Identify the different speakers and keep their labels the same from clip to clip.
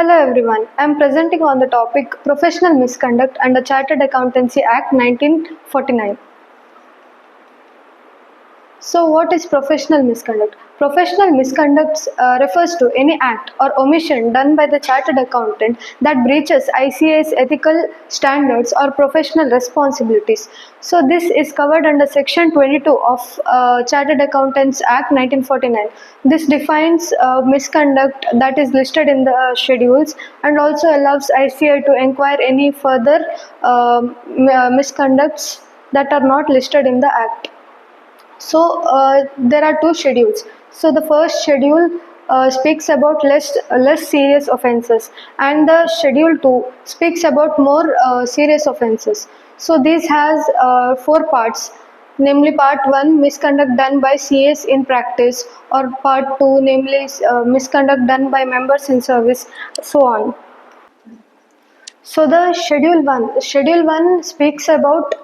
Speaker 1: Hello everyone, I am presenting on the topic Professional Misconduct under Chartered Accountancy Act 1949. So what is professional misconduct? Professional misconduct refers to any act or omission done by the chartered accountant that breaches ICA's ethical standards or professional responsibilities. So this is covered under section 22 of Chartered Accountants Act 1949. This defines misconduct that is listed in the schedules and also allows ICA to inquire any further misconducts that are not listed in the act. So there are two schedules. So the first schedule speaks about less serious offences, and the schedule 2 speaks about more serious offences. So this has four parts, namely part 1 misconduct done by CAs in practice, or part 2 namely misconduct done by members in service, so on. So the schedule one speaks about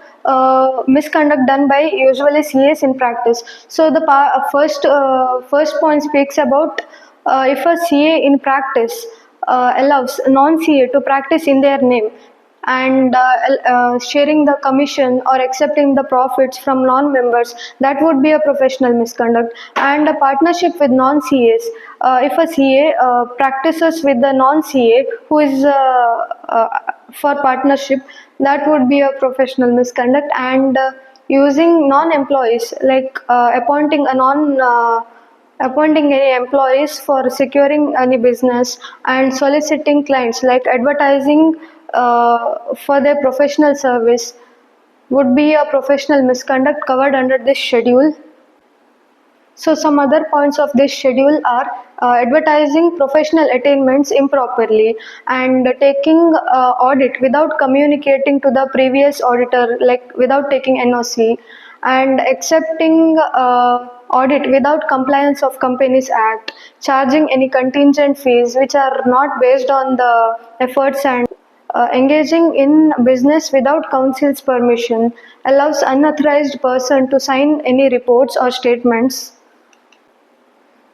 Speaker 1: misconduct done by usually CAs in practice. So the first point speaks about if a CA in practice allows non-CA to practice in their name and sharing the commission or accepting the profits from non-members, that would be a professional misconduct. And a partnership with non-CAs, if a CA practices with the non-CA who is for partnership, that would be a professional misconduct. And using non-employees, like appointing any employees for securing any business and soliciting clients, like advertising for their professional service, would be a professional misconduct covered under this schedule. So some other points of this schedule are advertising professional attainments improperly, and taking audit without communicating to the previous auditor, like without taking NOC, and accepting audit without compliance of Companies Act, charging any contingent fees which are not based on the efforts, and engaging in business without council's permission, allows unauthorized person to sign any reports or statements.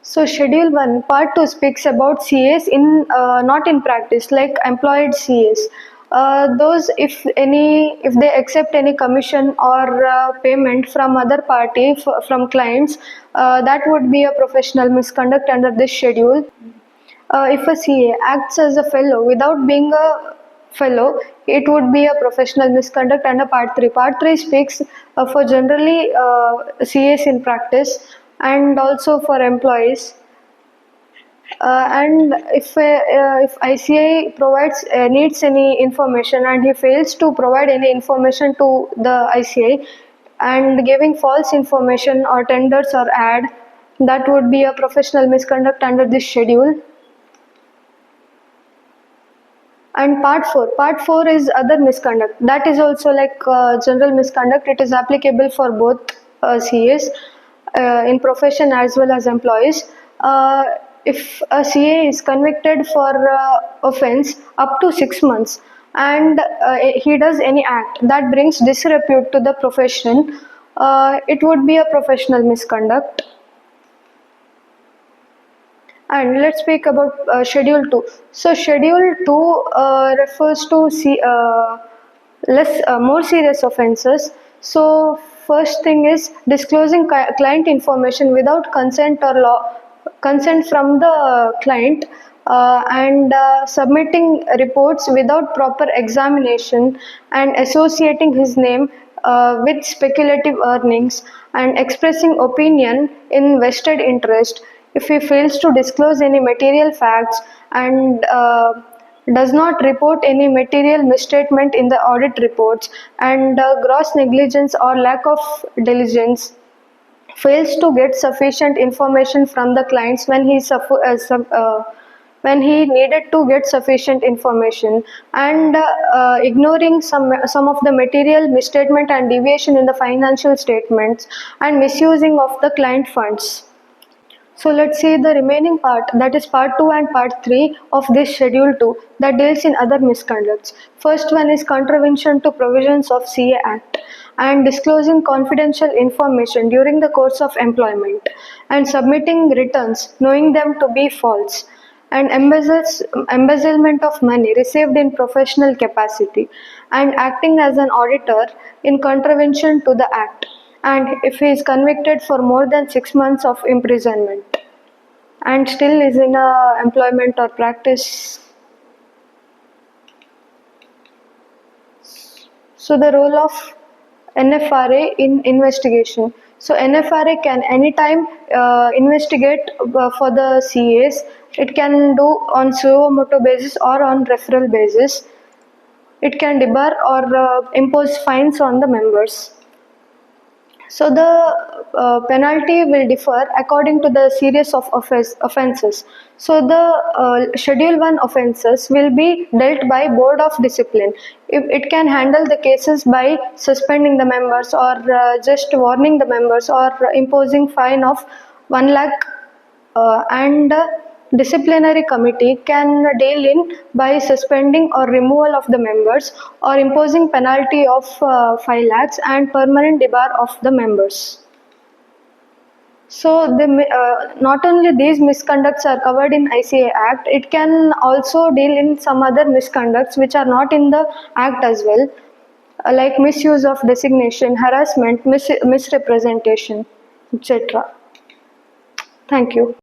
Speaker 1: So Schedule 1, Part 2 speaks about CAs in not in practice, like employed CAs. Those if they accept any commission or payment from other party from clients, that would be a professional misconduct under this schedule. If a CA acts as a fellow without being a fellow, it would be a professional misconduct under Part 3. Part 3 speaks for generally CAs in practice and also for employees. And if ICA provides needs any information and he fails to provide any information to the ICA and giving false information or tenders or ad, that would be a professional misconduct under this schedule. And part 4 is other misconduct. That is also like general misconduct. It is applicable for both CAs in profession as well as employees. If a CA is convicted for offense up to 6 months and he does any act that brings disrepute to the profession, it would be a professional misconduct. And let's speak about Schedule 2. So Schedule 2 refers to more serious offences. So first thing is disclosing client information without consent from the client, and submitting reports without proper examination, and associating his name with speculative earnings, and expressing opinion in vested interest. If he fails to disclose any material facts and does not report any material misstatement in the audit reports, and gross negligence or lack of diligence, fails to get sufficient information from the clients when he needed to get sufficient information, and ignoring some of the material misstatement and deviation in the financial statements, and misusing of the client funds. So let's see the remaining part, that is part 2 and part 3 of this schedule 2, that deals in other misconducts. First one is contravention to provisions of CA Act and disclosing confidential information during the course of employment and submitting returns knowing them to be false, and embezzlement of money received in professional capacity, and acting as an auditor in contravention to the act, and if he is convicted for more than 6 months of imprisonment and still is in a employment or practice. So the role of NFRA in investigation. So NFRA can anytime investigate for the CAs. It can do on suo moto basis or on referral basis. It can debar or impose fines on the members. So the penalty will differ according to the series of offences. So the Schedule 1 offences will be dealt by Board of Discipline. If it can handle the cases by suspending the members or just warning the members or imposing fine of 1 lakh, and disciplinary committee can deal in by suspending or removal of the members or imposing penalty of 5 lakhs and permanent debar of the members. So not only these misconducts are covered in ICA Act, it can also deal in some other misconducts which are not in the Act as well, like misuse of designation, harassment, misrepresentation, etc. Thank you.